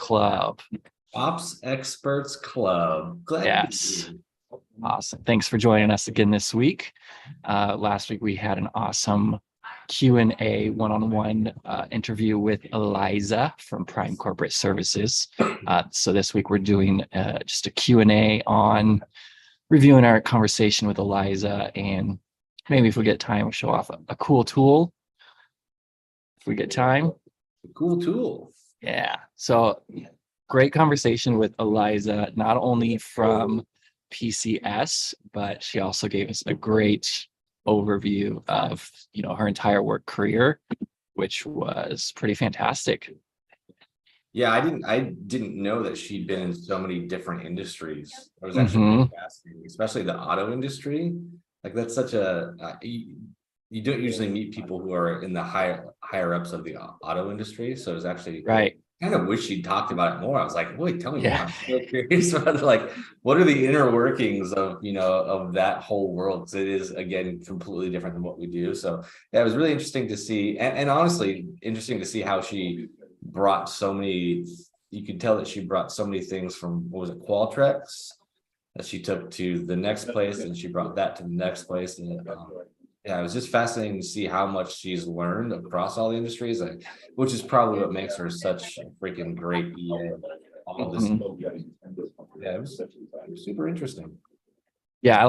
Club. Ops Experts Club. Glad to be Yes. here. Awesome. Thanks for joining us again this week. Last week we had an awesome Q&A one-on-one interview with Eliza from Prime Corporate Services. So this week we're doing just a Q&A on reviewing our conversation with Eliza, and maybe if we get time, we'll show off a cool tool. If we get time. A cool tool. Yeah. So great conversation with Eliza, not only from PCS, but she also gave us a great overview of, her entire work career, which was pretty fantastic. Yeah, I didn't know that she'd been in so many different industries. That was actually really fascinating, especially the auto industry. Like that's such you don't usually meet people who are in the higher ups of the auto industry. So it was actually Right. kind of wish she'd talked about it more. I was like, wait, tell me more. Yeah. I'm so curious about like what are the inner workings of of that whole world? Because it is again completely different than what we do. So yeah, it was really interesting to see, and honestly interesting to see how she brought so many. You could tell that she brought so many things from, what was it, Qualtrics, that she took to the next place, and she brought that to the next place. And yeah, it was just fascinating to see how much she's learned across all the industries, which is probably what makes her such a freaking great EA. All of this, yeah, it was super interesting. Yeah, I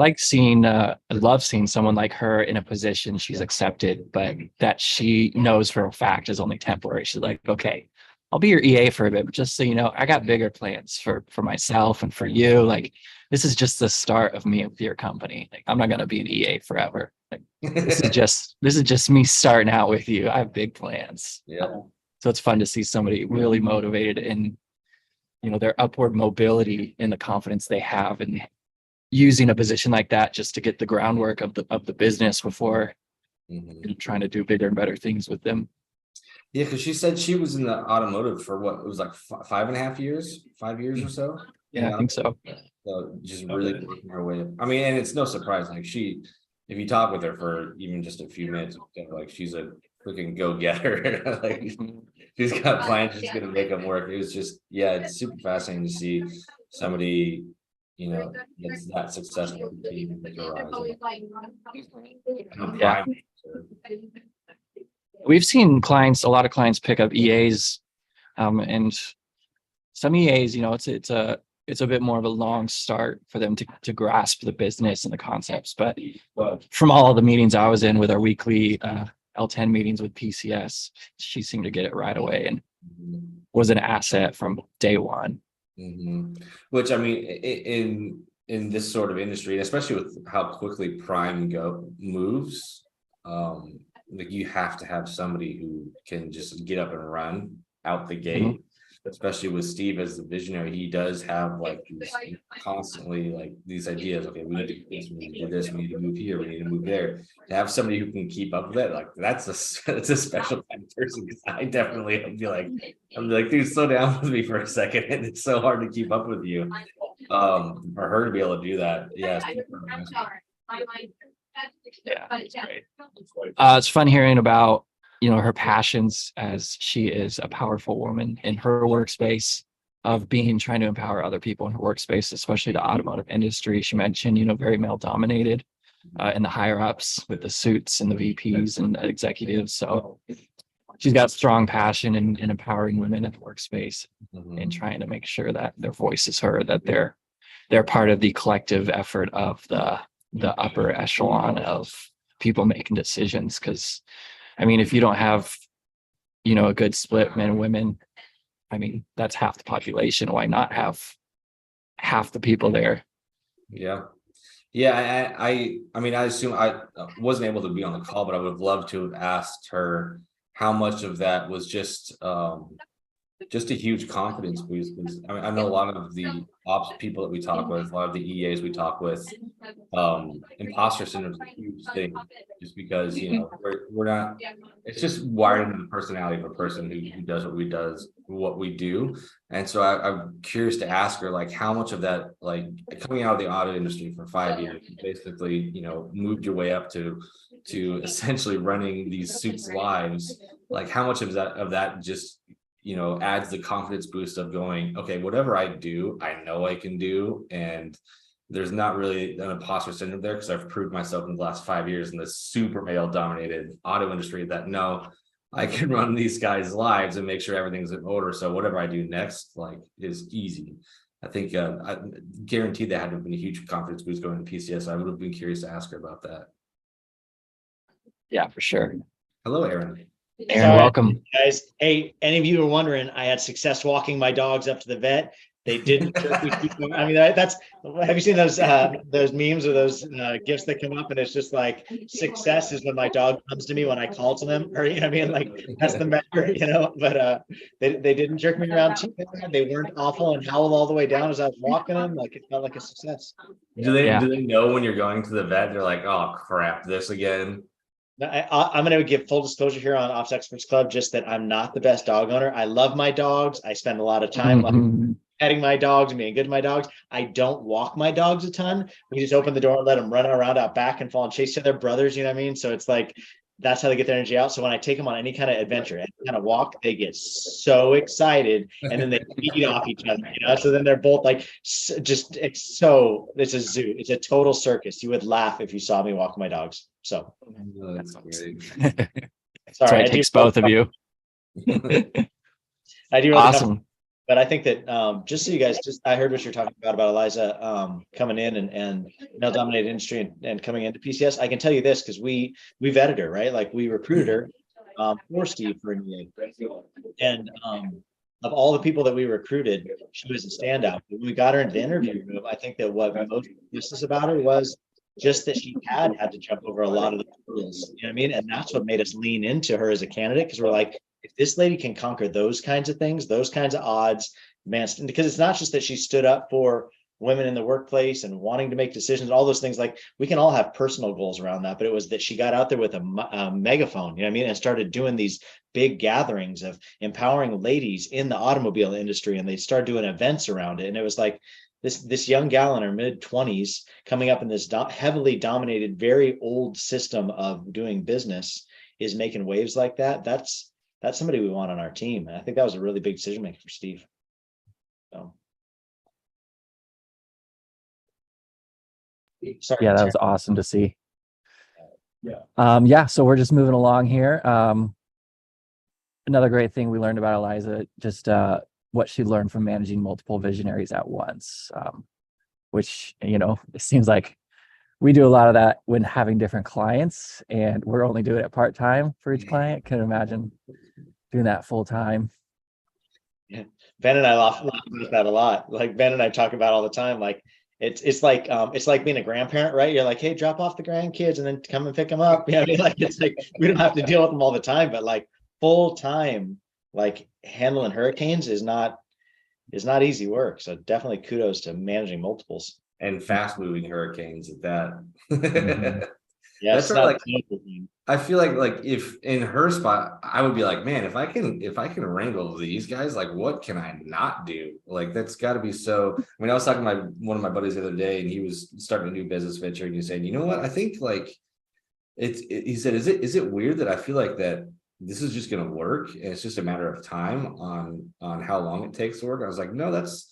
love seeing someone like her in a position she's accepted, but that she knows for a fact is only temporary. She's like, okay, I'll be your EA for a bit, but just so you know, I got bigger plans for myself and for you. Like, this is just the start of me with your company. Like, I'm not gonna be an EA forever. Like, this is just me starting out with you. I have big plans. Yeah. So it's fun to see somebody really motivated in, their upward mobility and the confidence they have and using a position like that just to get the groundwork of the business before trying to do bigger and better things with them. Yeah, because she said she was in the automotive for what, it was like 5.5 years, 5 years or so. Yeah, I think so. So just really working her way up. I mean, and it's no surprise, like if you talk with her for even just a few minutes, like she's a freaking go-getter. Like she's got plans, she's gonna make them work. It was just, yeah, it's super fascinating to see somebody, that's that successful. Yeah. We've seen a lot of clients pick up EAs, and some EAs, it's a bit more of a long start for them to grasp the business and the concepts. But from all of the meetings I was in with our weekly L10 meetings with PCS, she seemed to get it right away and was an asset from day one. Which, I mean, in this sort of industry, especially with how quickly Prime moves, like you have to have somebody who can just get up and run out the gate. Especially with Steve as the visionary, he does have like these constantly like these ideas. Okay, we need to do this, we need to do this, we need to move here, we need to move there. To have somebody who can keep up with it, like that's a special kind of person. Because I definitely I'm like, dude, slow down with me for a second. And it's so hard to keep up with you. For her to be able to do that, yeah. Yeah, that's great. It's fun hearing about her passions, as she is a powerful woman in her workspace, of trying to empower other people in her workspace, especially the automotive industry. She mentioned, very male dominated in the higher ups with the suits and the VPs and the executives. So she's got strong passion in empowering women in the workspace and trying to make sure that their voice is heard, that they're part of the collective effort of the upper echelon of people making decisions. Because I mean, if you don't have, a good split men and women, I mean, that's half the population. Why not have half the people there? Yeah. Yeah. I mean, I assume I wasn't able to be on the call, but I would have loved to have asked her how much of that was just a huge confidence boost. Because I mean, I know a lot of the ops people that we talk with, a lot of the EAs we talk with, imposter syndrome is a huge thing, just because we're not, it's just wired into the personality of a person who does what we do. And so I'm curious to ask her, like, how much of that, like coming out of the auto industry for 5 years, basically, moved your way up to essentially running these suits lives, like how much of that just adds the confidence boost of going, okay, whatever I do, I know I can do. And there's not really an imposter syndrome there, because I've proved myself in the last 5 years in this super male dominated auto industry that no, I can run these guys' lives and make sure everything's in order. So whatever I do next, like, is easy. I think I guaranteed that had to have been a huge confidence boost going to PCS. I would have been curious to ask her about that. Yeah, for sure. Hello, Aaron. Aaron, welcome. Guys. Hey, any of you were wondering, I had success walking my dogs up to the vet. They didn't. I mean, that's. Have you seen those memes or those gifs that come up, and it's just like, success is when my dog comes to me when I call to them, or I mean, like, that's the measure, But they didn't jerk me around too bad. They weren't awful and howled all the way down as I was walking them. Like, it felt like a success. Do they know when you're going to the vet? They're like, oh crap, this again. I'm going to give full disclosure here on Ops Experts Club, just that I'm not the best dog owner. I love my dogs. I spend a lot of time petting my dogs and being good to my dogs. I don't walk my dogs a ton. We just open the door and let them run around out back and fall and chase their brothers. You know what I mean? So it's like, that's how they get their energy out. So when I take them on any kind of adventure, any kind of walk, they get so excited, and then they feed off each other, So then they're both like, it's a zoo. It's a total circus. You would laugh if you saw me walk my dogs. So That's great. Sorry, it takes both of you. I do. Awesome. But I think that just so you guys, I heard what you're talking about Eliza coming in and dominated industry and coming into PCS. I can tell you this, because we vetted her, right? Like, we recruited her for Steve for NEA. And of all the people that we recruited, she was a standout. When we got her into the interview room, I think that what most impressed about her was just that she had to jump over a lot of the hurdles, you know what I mean? And that's what made us lean into her as a candidate, because we're like, if this lady can conquer those kinds of things, those kinds of odds, man, because it's not just that she stood up for women in the workplace and wanting to make decisions, all those things. Like, we can all have personal goals around that, but it was that she got out there with a megaphone, you know what I mean? And started doing these big gatherings of empowering ladies in the automobile industry. And they started doing events around it. And it was like, this young gal in her mid-20s coming up in this heavily dominated, very old system of doing business is making waves like that. That's somebody we want on our team. And I think that was a really big decision maker for Steve. So. Sorry, Yeah, that was awesome to see. Yeah. So we're just moving along here. Another great thing we learned about Eliza, just what she learned from managing multiple visionaries at once, which, it seems like we do a lot of that when having different clients, and we're only doing it part-time for each client. Can imagine doing that full-time. Yeah. Ben and I laugh about that a lot. Like, Ben and I talk about all the time. Like, it's like being a grandparent, right? You're like, hey, drop off the grandkids and then come and pick them up. I mean, like, it's like, we don't have to deal with them all the time, but like, full-time, like, handling hurricanes is not easy work. So definitely kudos to managing multiples and fast moving hurricanes at that. Yeah, that's sort of like, I feel like if in her spot, I would be like, man, if I can wrangle these guys, like, what can I not do? Like, that's got to be so. I mean, I was talking to one of my buddies the other day, and he was starting a new business venture, and he's saying, you know what, I think, like, he said, is it weird that I feel like that this is just going to work, and it's just a matter of time on how long it takes to work? I was like, no, that's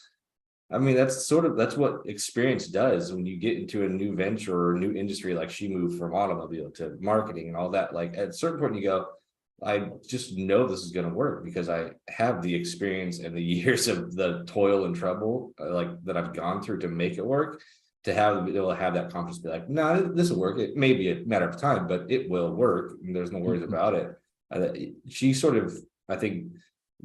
what experience does when you get into a new venture or a new industry. Like, she moved from automobile to marketing and all that. Like, at a certain point you go, I just know this is going to work because I have the experience and the years of the toil and trouble like that I've gone through to make it work. To have be able to have that confidence, be like, no, this will work. It may be a matter of time, but it will work. And there's no worries about it. She sort of, I think,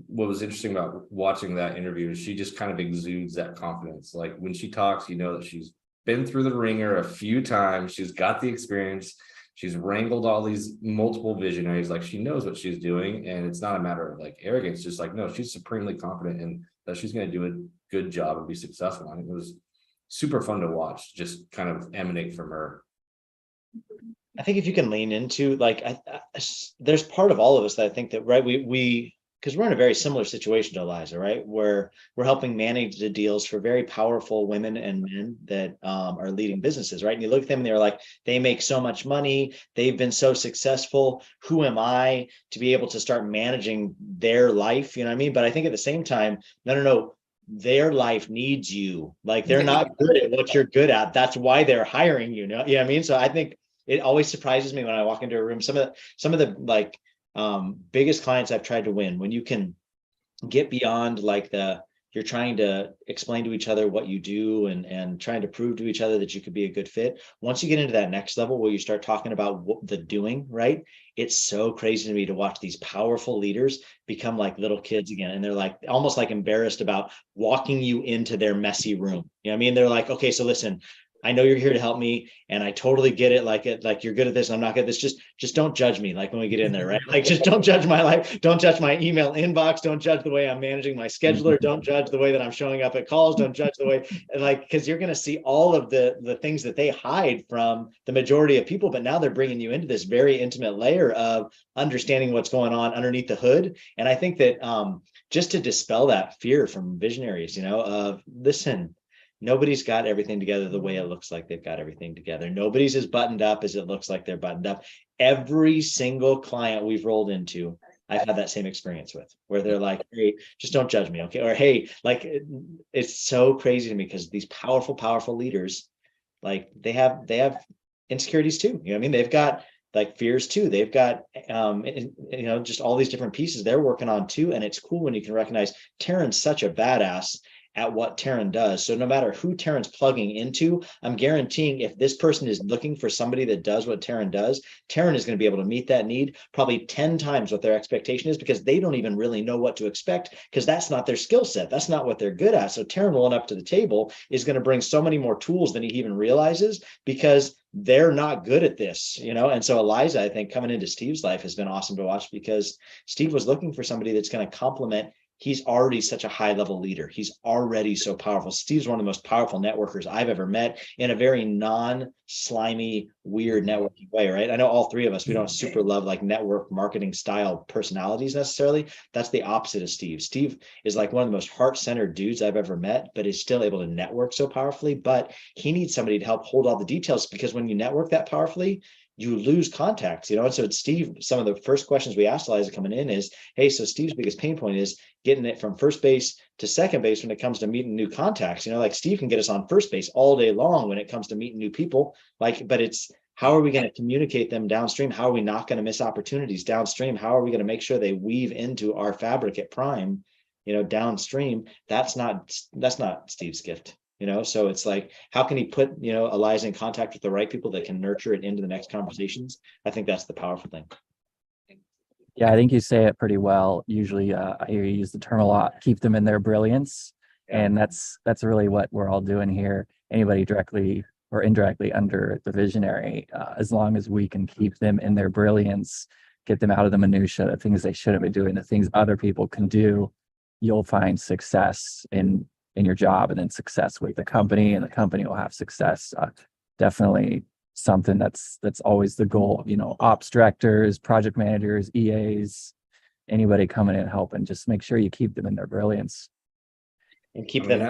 what was interesting about watching that interview is she just kind of exudes that confidence. Like, when she talks, that she's been through the ringer a few times. She's got the experience. She's wrangled all these multiple visionaries. Like, she knows what she's doing, and it's not a matter of like arrogance. Just like, no, she's supremely confident in that she's going to do a good job and be successful. I think it was super fun to watch, just kind of emanate from her. I think if you can lean into, like, there's part of all of us that I think that, right, we because we're in a very similar situation to Eliza, right? Where we're helping manage the deals for very powerful women and men that are leading businesses, right? And you look at them and they're like, they make so much money, they've been so successful. Who am I to be able to start managing their life? You know what I mean? But I think at the same time, no. Their life needs you. Like they're not good at what you're good at. That's why they're hiring you. Know? Yeah, I mean, so I think it always surprises me when I walk into a room. Some of the like biggest clients I've tried to win, when you can get beyond like you're trying to explain to each other what you do and trying to prove to each other that you could be a good fit. Once you get into that next level where you start talking about the doing, right? It's so crazy to me to watch these powerful leaders become like little kids again. And they're like almost like embarrassed about walking you into their messy room. You know what I mean? They're like, okay, so listen, I know you're here to help me and I totally get it. Like you're good at this. And I'm not good at this. Just don't judge me. Like when we get in there, right? Like, just don't judge my life. Don't judge my email inbox. Don't judge the way I'm managing my scheduler. Don't judge the way that I'm showing up at calls. Don't judge the way, and like, cause you're going to see all of the things that they hide from the majority of people, but now they're bringing you into this very intimate layer of understanding what's going on underneath the hood. And I think that, just to dispel that fear from visionaries, of listen, nobody's got everything together the way it looks like they've got everything together. Nobody's as buttoned up as it looks like they're buttoned up. Every single client we've rolled into, I've had that same experience with, where they're like, hey, just don't judge me. Okay. Or, hey, like, it's so crazy to me because these powerful leaders, like they have insecurities too. You know what I mean? They've got like fears too. They've got, just all these different pieces they're working on too. And it's cool when you can recognize Taryn's such a badass at what Taryn does. So no matter who Taryn's plugging into, I'm guaranteeing if this person is looking for somebody that does what Taryn does, Taryn is going to be able to meet that need probably 10 times what their expectation is, because they don't even really know what to expect, because that's not their skill set. That's not what they're good at. So Taryn rolling up to the table is going to bring so many more tools than he even realizes, because they're not good at this, And so Eliza, I think, coming into Steve's life has been awesome to watch, because Steve was looking for somebody that's going to complement. He's already such a high level leader. He's already so powerful. Steve's one of the most powerful networkers I've ever met, in a very non-slimy, weird networking way, right? I know all three of us, we don't super love like network marketing style personalities necessarily. That's the opposite of Steve. Steve is like one of the most heart-centered dudes I've ever met, but is still able to network so powerfully. But he needs somebody to help hold all the details, because when you network that powerfully, you lose contacts, And so it's Steve, some of the first questions we asked Eliza coming in is, hey, so Steve's biggest pain point is getting it from first base to second base when it comes to meeting new contacts. Like Steve can get us on first base all day long when it comes to meeting new people, but it's, how are we going to communicate them downstream? How are we not going to miss opportunities downstream? How are we going to make sure they weave into our fabric at Prime, downstream? That's not Steve's gift. So it's like, how can he put, Eliza in contact with the right people that can nurture it into the next conversations? I think that's the powerful thing. Yeah, I think you say it pretty well. Usually I hear you use the term a lot, keep them in their brilliance. Yeah. And that's really what we're all doing here. Anybody directly or indirectly under the visionary, as long as we can keep them in their brilliance, get them out of the minutia, the things they shouldn't be doing, the things other people can do, you'll find success in your job, and then success with the company, and the company will have success. Definitely something that's always the goal. Ops directors, project managers, EAs, anybody coming in and helping, just make sure you keep them in their brilliance and keep them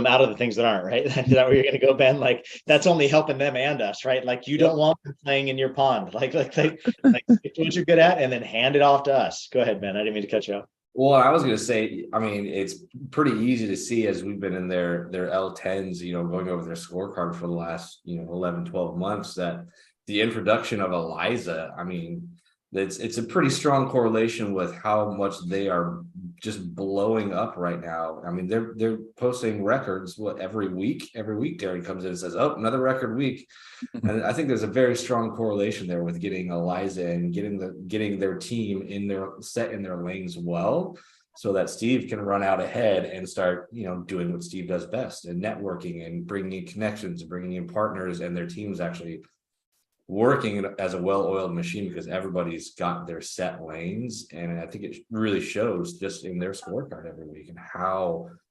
out of the things that aren't, right. Is that where you're going to go, Ben? Like, that's only helping them and us, right? Like, you don't want them playing in your pond. Like what you're good at, and then hand it off to us. Go ahead, Ben. I didn't mean to cut you off. Well, I was going to say, I mean, it's pretty easy to see, as we've been in their L10s, going over their scorecard for the last, 11, 12 months, that the introduction of Eliza, I mean, it's a pretty strong correlation with how much they are just blowing up right now. I mean, they're posting records every week. Darren comes in and says, oh, another record week. And I think there's a very strong correlation there with getting Eliza and getting their team in their lanes well, so that Steve can run out ahead and start, doing what Steve does best, and networking and bringing in connections, bringing in partners, and their teams actually working as a well-oiled machine, because everybody's got their set lanes. And I think it really shows just in their scorecard every week,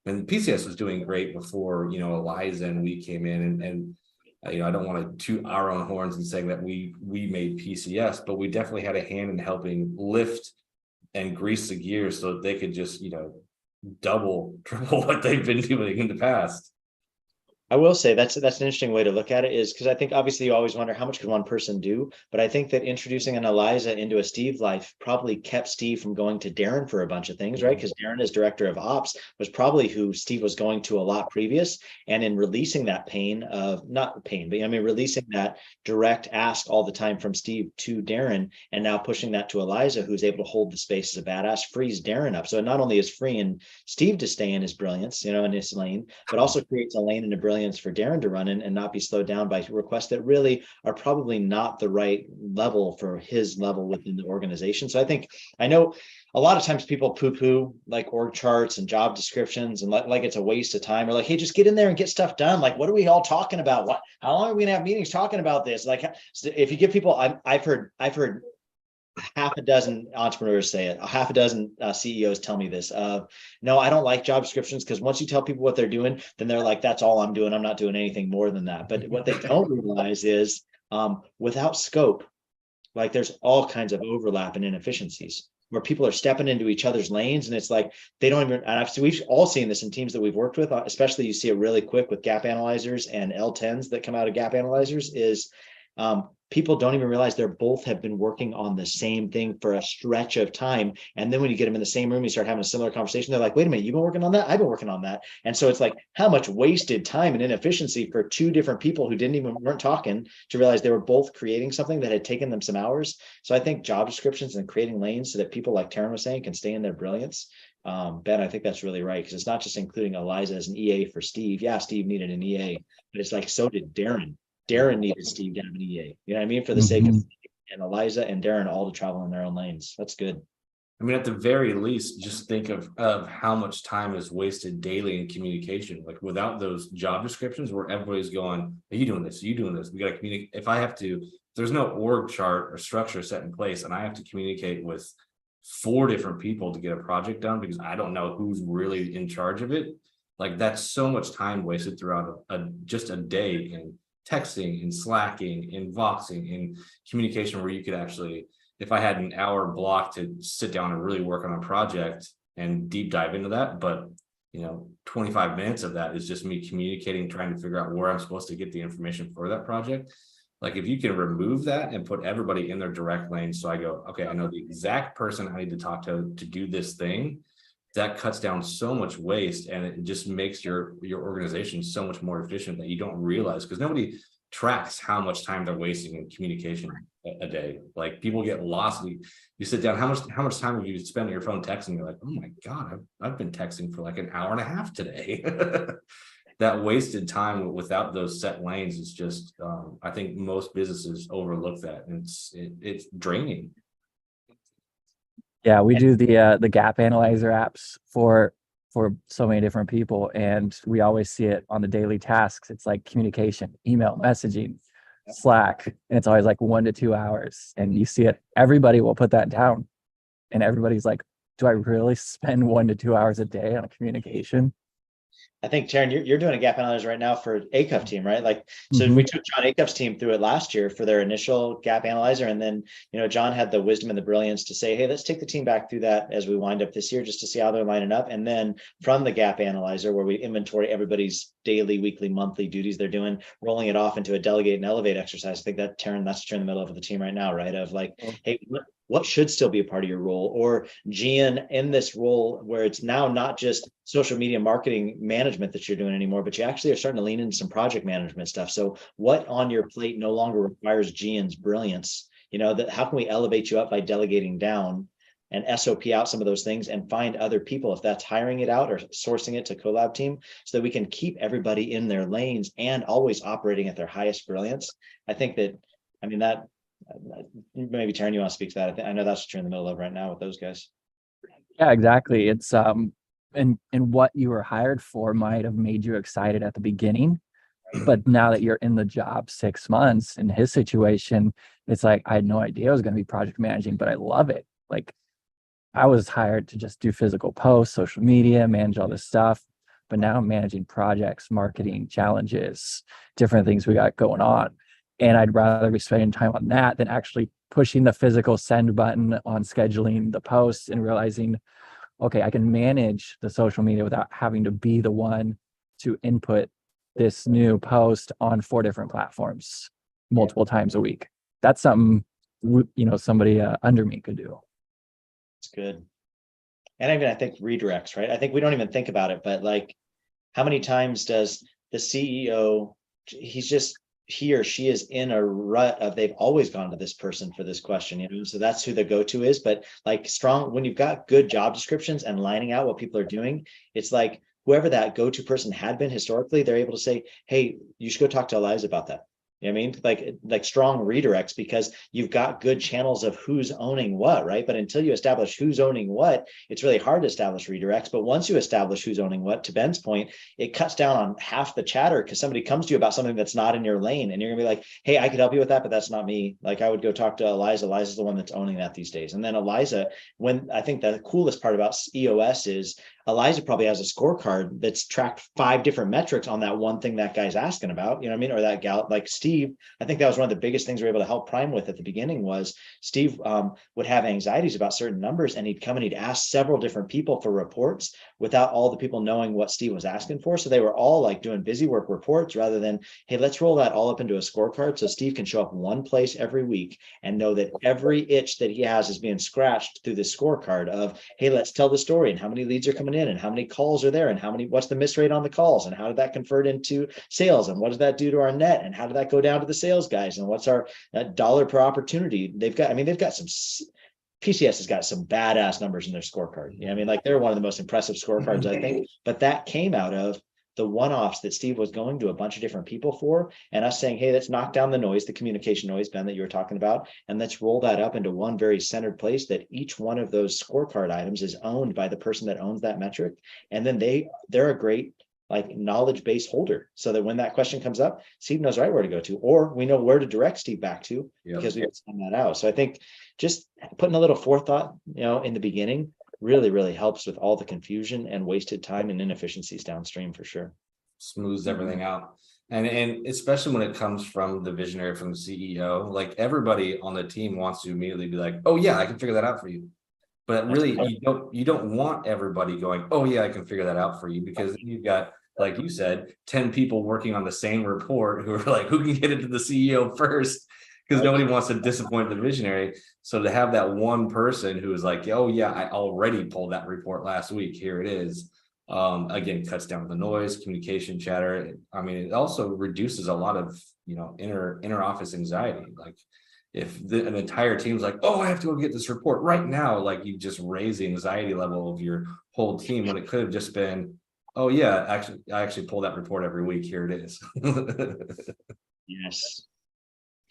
and PCS was doing great before, Eliza and we came in, and I don't want to toot our own horns and saying that we made PCS, but we definitely had a hand in helping lift and grease the gears so that they could just, double, triple what they've been doing in the past. I will say that's an interesting way to look at it, is because I think obviously you always wonder how much could one person do, but I think that introducing an Eliza into a Steve life probably kept Steve from going to Darren for a bunch of things, right? Because Darren, as director of ops, was probably who Steve was going to a lot previous. And in releasing that pain of, not pain, but I mean, releasing that direct ask all the time from Steve to Darren, and now pushing that to Eliza, who's able to hold the space as a badass, frees Darren up. So it not only is freeing Steve to stay in his brilliance, in his lane, but also creates a lane and a brilliance for Darren to run in and not be slowed down by requests that really are probably not the right level for his level within the organization. So I know a lot of times people poo-poo like org charts and job descriptions and like it's a waste of time, or like, hey, just get in there and get stuff done. Like, what are we all talking about? How long are we gonna have meetings talking about this? Like, if you give people, I've heard half a dozen entrepreneurs say it, a half a dozen CEOs tell me this no, I don't like job descriptions, because once you tell people what they're doing, then they're like, that's all I'm doing. I'm not doing anything more than that. But what they don't realize is without scope, like there's all kinds of overlap and inefficiencies where people are stepping into each other's lanes. And it's like, they don't even, and we've all seen this in teams that we've worked with, especially you see it really quick with gap analyzers and L10s that come out of gap analyzers, is people don't even realize they're both have been working on the same thing for a stretch of time. And then when you get them in the same room, you start having a similar conversation. They're like, wait a minute, you've been working on that? I've been working on that. And so it's like, how much wasted time and inefficiency for two different people who weren't talking, to realize they were both creating something that had taken them some hours. So I think job descriptions and creating lanes so that people, like Taryn was saying, can stay in their brilliance. Ben, I think that's really right, because it's not just including Eliza as an EA for Steve. Yeah, Steve needed an EA, but it's like, so did Darren. Darren needed Steve to have an EA. You know what I mean? For the sake of and Eliza and Darren all to travel in their own lanes. That's good. I mean, at the very least, just think of how much time is wasted daily in communication. Like without those job descriptions where everybody's going, are you doing this? Are you doing this? We got to communicate. If there's no org chart or structure set in place, and I have to communicate with 4 different people to get a project done because I don't know who's really in charge of it. Like that's so much time wasted throughout just a day in texting, in slacking, in voxing, in communication, where you could actually, if I had an hour block to sit down and really work on a project and deep dive into that, but 25 minutes of that is just me communicating, trying to figure out where I'm supposed to get the information for that project. Like if you can remove that and put everybody in their direct lane, so I go, okay, I know the exact person I need to talk to do this thing, that cuts down so much waste, and it just makes your organization so much more efficient that you don't realize, because nobody tracks how much time they're wasting in communication a day. Like people get lost. You sit down, how much time have you spent on your phone texting? You're like, oh my God, I've been texting for like an hour and a half today. That wasted time without those set lanes is just, I think most businesses overlook that, and it's draining. Yeah, we do the gap analyzer apps for so many different people, and we always see it on the daily tasks. It's like communication, email, messaging, Slack, and it's always like 1 to 2 hours. And you see it, everybody will put that down, and everybody's like, do I really spend 1 to 2 hours a day on communication? I think, Taryn, you're doing a gap analyzer right now for ACUF team, right? Like, so we took John ACUF's team through it last year for their initial gap analyzer. And then, John had the wisdom and the brilliance to say, hey, let's take the team back through that as we wind up this year, just to see how they're lining up. And then from the gap analyzer, where we inventory everybody's daily, weekly, monthly duties they're doing, rolling it off into a delegate and elevate exercise. I think that, Taryn, that's what you're in the middle of the team right now, right? Of like, hey, what should still be a part of your role? Or Gian, in this role where it's now not just social media marketing management that you're doing anymore, but you actually are starting to lean into some project management stuff. So what on your plate no longer requires Gian's brilliance? That how can we elevate you up by delegating down and SOP out some of those things and find other people, if that's hiring it out or sourcing it to collab team, so that we can keep everybody in their lanes and always operating at their highest brilliance. I think that, that maybe Taryn, you want to speak to that? I know that's what you're in the middle of right now with those guys. Yeah, exactly. It's and what you were hired for might have made you excited at the beginning, but now that you're in the job 6 months, in his situation, it's like, I had no idea I was going to be project managing, but I love it. Like I was hired to just do physical posts, social media, manage all this stuff, but now I'm managing projects, marketing, challenges, different things we got going on. And I'd rather be spending time on that than actually pushing the physical send button on scheduling the posts and realizing, okay, I can manage the social media without having to be the one to input this new post on 4 different platforms multiple times a week. That's something, somebody under me could do. It's good. And even I think redirects, right? I think we don't even think about it, but like, how many times does the CEO, he or she is in a rut of they've always gone to this person for this question, so that's who the go-to is. But like when you've got good job descriptions and lining out what people are doing, it's like whoever that go-to person had been historically, they're able to say, hey, you should go talk to Eliza about that. You know what I mean? Like strong redirects, because you've got good channels of who's owning what, right? But until you establish who's owning what, it's really hard to establish redirects. But once you establish who's owning what, to Ben's point, it cuts down on half the chatter, because somebody comes to you about something that's not in your lane and you're gonna be like, hey, I could help you with that, but that's not me. Like I would go talk to Eliza. Eliza's the one that's owning that these days. And then Eliza, when I think the coolest part about EOS is Eliza probably has a scorecard that's tracked 5 different metrics on that one thing that guy's asking about, you know what I mean? Or that gal, like Steve, I think that was one of the biggest things we were able to help Prime with at the beginning was Steve would have anxieties about certain numbers, and he'd come and he'd ask several different people for reports without all the people knowing what Steve was asking for. So they were all like doing busy work reports rather than, hey, let's roll that all up into a scorecard so Steve can show up one place every week and know that every itch that he has is being scratched through this scorecard of, hey, let's tell the story and how many leads are coming in and how many calls are there and what's the miss rate on the calls and how did that convert into sales and what does that do to our net and how did that go down to the sales guys and what's our dollar per opportunity. They've got some, PCS has got some badass numbers in their scorecard. You know what I mean? Like they're one of the most impressive scorecards, I think, but that came out of the one-offs that Steve was going to a bunch of different people for, and us saying, hey, let's knock down the noise, the communication noise, Ben, that you were talking about, and let's roll that up into one very centered place that each one of those scorecard items is owned by the person that owns that metric. And then they're a great like knowledge base holder, so that when that question comes up, Steve knows right where to go to, or we know where to direct Steve back to because we found that out. So I think just putting a little forethought, in the beginning really, really helps with all the confusion and wasted time and inefficiencies downstream for sure. Smooths everything out. And especially when it comes from the visionary, from the CEO, like everybody on the team wants to immediately be like, oh yeah, I can figure that out for you. But really, you don't want everybody going, oh yeah, I can figure that out for you, because you've got, like you said, 10 people working on the same report who are like, who can get it to the CEO first? Because nobody wants to disappoint the visionary. So to have that one person who is like, oh yeah, I already pulled that report last week, here it is. Again, cuts down the noise, communication chatter. I mean, it also reduces a lot of, inner office anxiety. Like if an entire team's like, oh, I have to go get this report right now, like you just raise the anxiety level of your whole team, when it could have just been, oh yeah, I actually pull that report every week, here it is. Yes.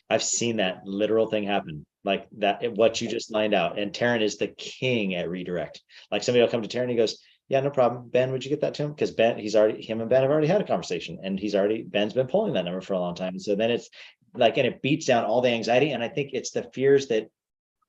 I've seen that literal thing happen, like that, what you just lined out. And Taryn is the king at redirect. Like somebody will come to Taryn and he goes, yeah, no problem. Ben, would you get that to him? Because him and Ben have already had a conversation, and Ben's been pulling that number for a long time. And so then it's like, and it beats down all the anxiety. And I think it's the fears that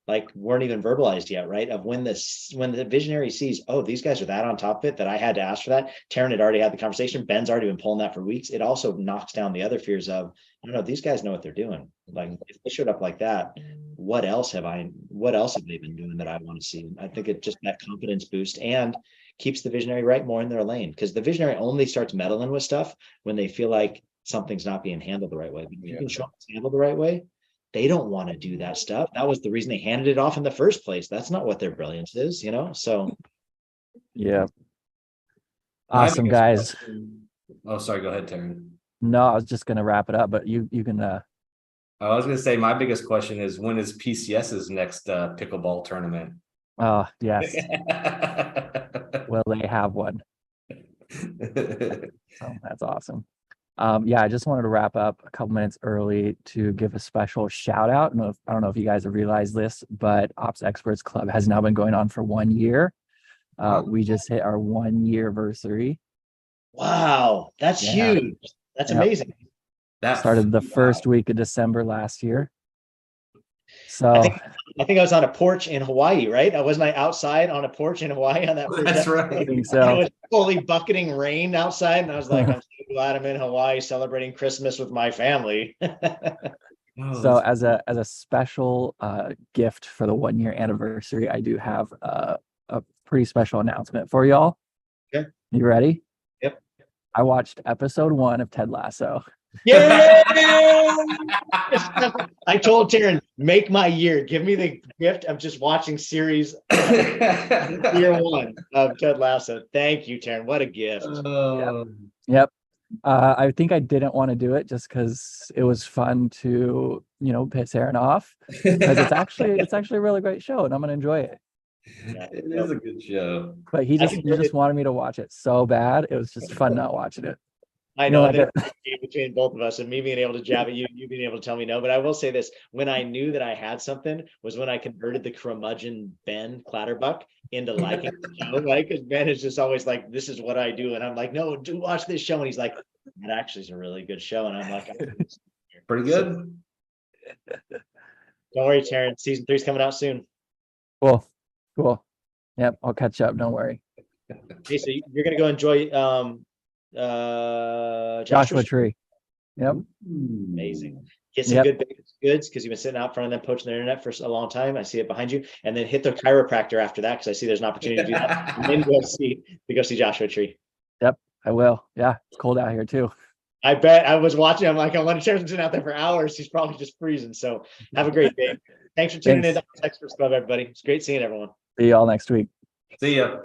like weren't even verbalized yet, right? Of when the visionary sees, oh, these guys are that on top of it, that I had to ask for that. Taryn had already had the conversation. Ben's already been pulling that for weeks. It also knocks down the other fears of, I don't know, these guys know what they're doing. Like if they showed up like that, what else have they been doing that I want to see? I think it just that confidence boost and keeps the visionary right more in their lane, because the visionary only starts meddling with stuff when they feel like something's not being handled the right way. But if you can show them it's handled the right way, they don't want to do that stuff. That was the reason they handed it off in the first place. That's not what their brilliance is, So yeah. Awesome, guys. Oh, sorry, go ahead, Taryn. No, I was just gonna wrap it up, but you can I was gonna say my biggest question is, when is PCS's next pickleball tournament? oh yes. Will they have one? So that's awesome. Yeah, I just wanted to wrap up a couple minutes early to give a special shout out. I don't know if you guys have realized this, but Ops Experts Club has now been going on for 1 year. We just hit our 1 year anniversary. Wow, that's huge. That's amazing. That started the first week of December last year. So I think I was on a porch in Hawaii, right? Wasn't I outside on a porch in Hawaii on that? That's right. I think so. It was fully bucketing rain outside, and I was like, I'm so glad I'm in Hawaii celebrating Christmas with my family. Oh, So that's as a special gift for the 1 year anniversary, I do have a pretty special announcement for y'all. Okay. You ready? Yep. I watched episode 1 of Ted Lasso. Yeah. I told Taryn, make my year. Give me the gift of just watching series year 1 of Ted Lasso. Thank you, Taryn. What a gift. Oh, Yep. I think I didn't want to do it just because it was fun to, piss Aaron off. Because it's actually a really great show and I'm gonna enjoy it. it is a good show. But he just wanted me to watch it so bad. It was just fun not watching it. I know like that between both of us and me being able to jab at you, you being able to tell me no. But I will say this: when I knew that I had something, was when I converted the curmudgeon Ben Clatterbuck into liking the show. Right? Because Ben is just always like, "This is what I do," and I'm like, "No, do watch this show." And he's like, "That actually is a really good show." And I'm like, Pretty good. "Don't worry, Terrence. Season 3's coming out soon." Cool. Yep, I'll catch up. Don't worry. Hey, so you're gonna go enjoy Joshua Tree. Yep. Amazing. Get some Yep. good baked goods because you've been sitting out front of them poaching the internet for a long time. I see it behind you, and then hit the chiropractor after that because I see there's an opportunity to do that. And then go see Joshua Tree. Yep, I will. Yeah, it's cold out here too. I bet. I was watching. I'm like, I want to sitting out there for hours. He's probably just freezing. So have a great day. Thanks for tuning in to Experts Club, everybody. It's great seeing everyone. See y'all next week. See ya.